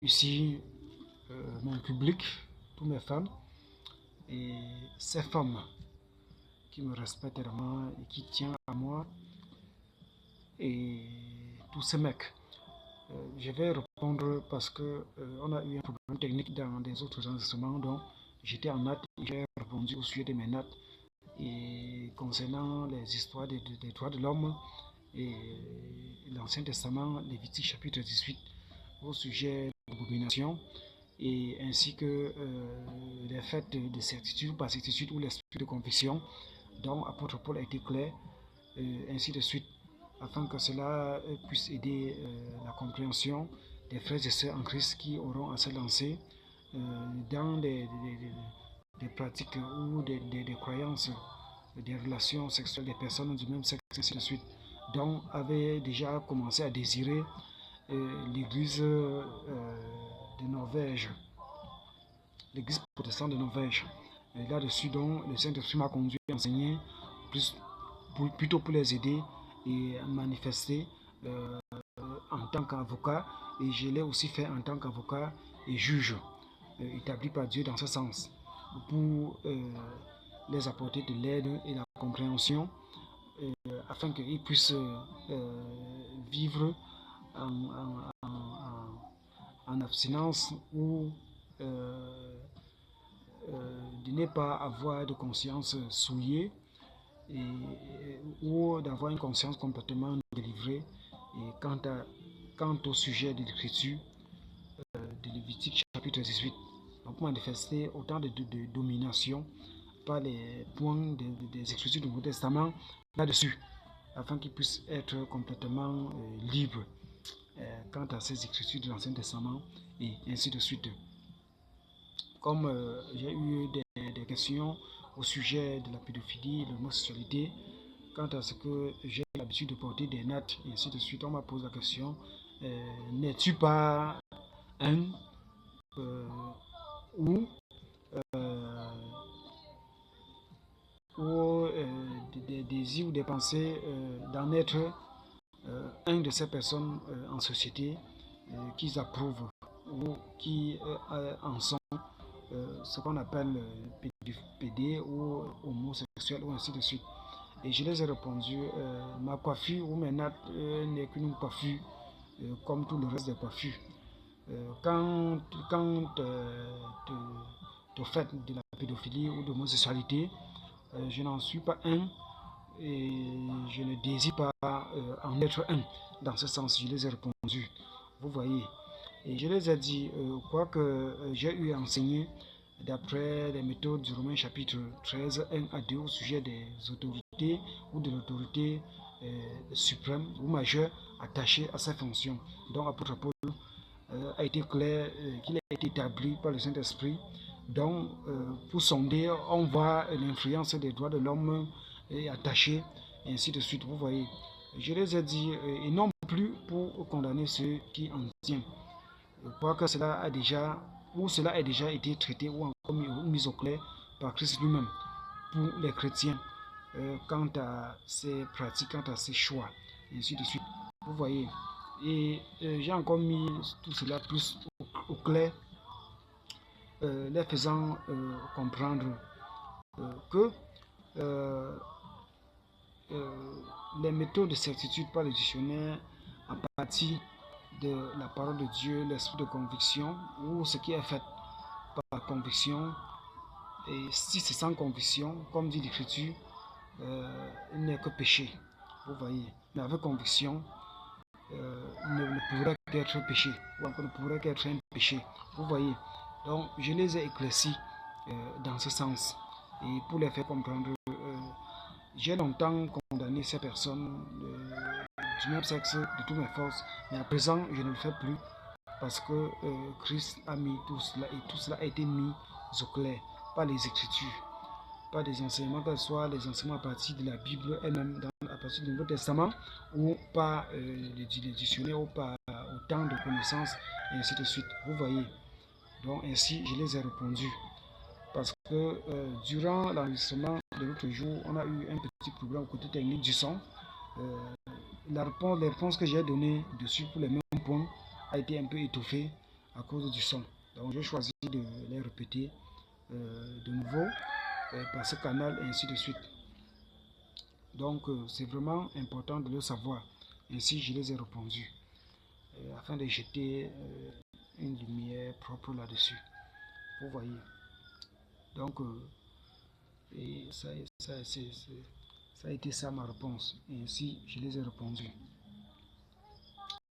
ici mon public, tous mes fans et ces femmes qui me respectent vraiment et qui tiennent à moi et tous ces mecs. Je vais répondre parce que on a eu un problème technique dans des autres enregistrements, donc j'étais en natte et j'ai répondu au sujet de mes nattes et concernant les histoires des droits de l'homme et l'Ancien Testament, Lévitique chapitre 18 au sujet de l'abomination et ainsi que les faits de certitude ou pas certitude ou l'esprit de conviction dont apôtre Paul a été clair, ainsi de suite, afin que cela puisse aider la compréhension des frères et sœurs en Christ qui auront à se lancer dans des pratiques ou des croyances, des relations sexuelles des personnes du même sexe, ainsi de suite, dont avait déjà commencé à désirer l'église de Norvège, l'église protestante de Norvège. Et là-dessus, donc, le Saint-Esprit m'a conduit à enseigner plutôt pour les aider et manifester en tant qu'avocat. Et je l'ai aussi fait en tant qu'avocat et juge établi par Dieu dans ce sens, pour les apporter de l'aide et la compréhension afin qu'ils puissent vivre en abstinence ou de ne pas avoir de conscience souillée ou d'avoir une conscience complètement délivrée et quant au sujet de l'écriture de Lévitique chapitre 18. Donc manifester autant de domination par les points des écritures du Nouveau Testament là-dessus, afin qu'ils puissent être complètement libres quant à ces écritures de l'Ancien Testament et ainsi de suite. Comme j'ai eu des questions au sujet de la pédophilie et de l'homosexualité, quant à ce que j'ai l'habitude de porter des nattes et ainsi de suite, on m'a posé la question, n'es-tu pas un ou des désirs ou des pensées d'en être un de ces personnes en société qui approuvent ou qui en sont ce qu'on appelle PD ou homosexuel ou ainsi de suite. Et je les ai répondu, ma coiffure ou mes nattes n'est qu'une coiffure comme tout le reste des coiffures. Quand au fait de la pédophilie ou de l'homosexualité, je n'en suis pas un et je ne désire pas en être un. Dans ce sens, je les ai répondu. Vous voyez. Et je les ai dit, quoi que j'ai eu à enseigner d'après les méthodes du Romain chapitre 13, 1 à 2 au sujet des autorités ou de l'autorité suprême ou majeure attachée à sa fonction. Donc, apôtre Paul a été clair qu'il a été établi par le Saint-Esprit. Donc, pour sonder, on voit l'influence des droits de l'homme attachée, et ainsi de suite. Vous voyez, je les ai dit, et non plus pour condamner ceux qui en tiennent. Je crois que cela a déjà, ou cela a déjà été traité ou encore mis au clair par Christ lui-même pour les chrétiens quant à ses pratiques, quant à ses choix, et ainsi de suite. Vous voyez. Et j'ai encore mis tout cela plus au clair, les faisant comprendre que euh, les méthodes de certitude par le dictionnaire à partir de la parole de Dieu, l'esprit de conviction, ou ce qui est fait par conviction, et si c'est sans conviction, comme dit l'Écriture, il n'est que péché. Vous voyez, mais avec conviction, ne pourrait qu'être péché, ou encore ne pourrait qu'être un péché. Vous voyez, donc je les ai éclaircis dans ce sens, et pour les faire comprendre, j'ai longtemps condamné ces personnes du même sexe de toutes mes forces, mais à présent je ne le fais plus parce que Christ a mis tout cela et tout cela a été mis au clair par les Écritures, pas des enseignements, que ce soit les enseignements à partir de la Bible elle-même, à partir du Nouveau Testament, ou par les dictionnaires, ou par autant de connaissances, et ainsi de suite. Vous voyez. Donc ainsi, je les ai répondus. Parce que durant l'enregistrement de l'autre jour, on a eu un petit problème au côté technique du son. Les réponses que j'ai données dessus pour les mêmes points a été un peu étouffée à cause du son. Donc j'ai choisi de les répéter de nouveau par ce canal et ainsi de suite. Donc c'est vraiment important de le savoir. Ainsi je les ai répondus afin de jeter une lumière propre là-dessus. Vous voyez. Donc et ça a été ça ma réponse. Et ainsi je les ai répondus.